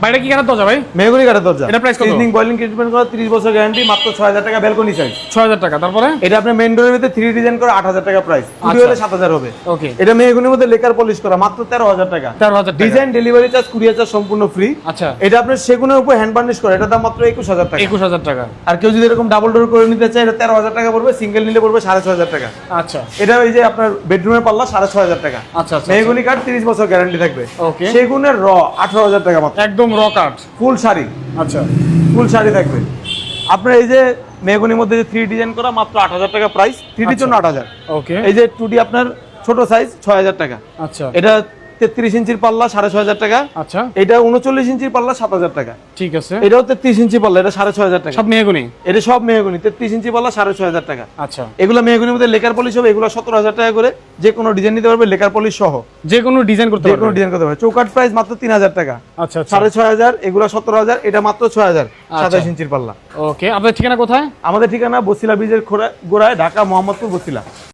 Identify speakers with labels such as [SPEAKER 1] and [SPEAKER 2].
[SPEAKER 1] বাইরে কি কাঠের দরজা ভাই?
[SPEAKER 2] মেহগনি কাঠের দরজা।
[SPEAKER 1] এটা প্রাইস কত?
[SPEAKER 2] সিজনিং বয়লিং ট্রিটমেন্ট করা 30 বছর গ্যারান্টি, মাত্র 6000 টাকা ব্যালকনি সাইজ।
[SPEAKER 1] 6000 টাকা। তারপরে
[SPEAKER 2] এটা আপনার মেইন ডোরের ভিতরে 3D ডিজাইন করা 8000 টাকা প্রাইস। পুরো হলে 7000 হবে।
[SPEAKER 1] ওকে।
[SPEAKER 2] এটা মেহগনির মধ্যে লেকার পলিশ করা মাত্র 13000 টাকা।
[SPEAKER 1] 13000 টাকা।
[SPEAKER 2] Design, delivery charge, courier charge সম্পূর্ণ ফ্রি।
[SPEAKER 1] আচ্ছা।
[SPEAKER 2] এটা আপনার সেগুনের উপর হ্যান্ড বার্নিশ করা, এটা দাম মাত্র 21000 টাকা।
[SPEAKER 1] 21000 টাকা।
[SPEAKER 2] আর কেউ যদি এরকম ডাবল ডোর করে নিতে চায়, এটা 13000 টাকা পড়বে। সিঙ্গেল নিলে পড়বে 6500 টাকা।
[SPEAKER 1] আচ্ছা।
[SPEAKER 2] এটা এই যে আপনার বেডরুমের পাল্লা 6500 টাকা।
[SPEAKER 1] আচ্ছা আচ্ছা।
[SPEAKER 2] মেহগনি কাঠ 30 বছর গ্যারান্টি থাকবে।
[SPEAKER 1] ওকে।
[SPEAKER 2] সেগুনের র 18000 টাকা মাত্র।
[SPEAKER 1] একদম র কাঠ।
[SPEAKER 2] ফুল শাড়ি।
[SPEAKER 1] আচ্ছা।
[SPEAKER 2] ফুল শাড়ি থাকবে। আপনার এই যে মেহগনির মধ্যে যে 3D ডিজাইন করা মাত্র 8000 টাকা প্রাইস। 3D এর জন্য 8000।
[SPEAKER 1] ওকে।
[SPEAKER 2] এই যে 2D আপনার ছোট সাইজ 6000 টাকা।
[SPEAKER 1] আচ্ছা।
[SPEAKER 2] এটা 33 ইঞ্চির পাল্লা 6500 টাকা।
[SPEAKER 1] আচ্ছা।
[SPEAKER 2] এটা 39 ইঞ্চির পাল্লা 7000 টাকা।
[SPEAKER 1] ঠিক আছে।
[SPEAKER 2] এটাও 33 ইঞ্চি পাল্লা, এটা 6500 টাকা।
[SPEAKER 1] সব মেহগনি?
[SPEAKER 2] এটা সব মেহগনি, 33 ইঞ্চি পাল্লা 6500 টাকা।
[SPEAKER 1] আচ্ছা।
[SPEAKER 2] এগুলো মেহগনির মধ্যে লেকার পলিশ হবে, এগুলো 17000 টাকা করে। যে কোনো ডিজাইন নিতে পারবে লেকার পলিশ সহ।
[SPEAKER 1] যে কোনো ডিজাইন করতে
[SPEAKER 2] যে
[SPEAKER 1] পারবে?
[SPEAKER 2] কোনো ডিজাইন করতে পারবে। চৌকাঠ প্রাইস মাত্র 3000 টাকা।
[SPEAKER 1] আচ্ছা আচ্ছা।
[SPEAKER 2] 6500, এগুলো 17000, এটা মাত্র 6000।
[SPEAKER 1] আচ্ছা।
[SPEAKER 2] 27 ইঞ্চির পাল্লা।
[SPEAKER 1] ওকে। আপনার ঠিকানা কোথায়?
[SPEAKER 2] আমাদের ঠিকানা বসিলা ব্রিজের গোড়ায়, ঢাকা মোহাম্মদপুর বসিলা।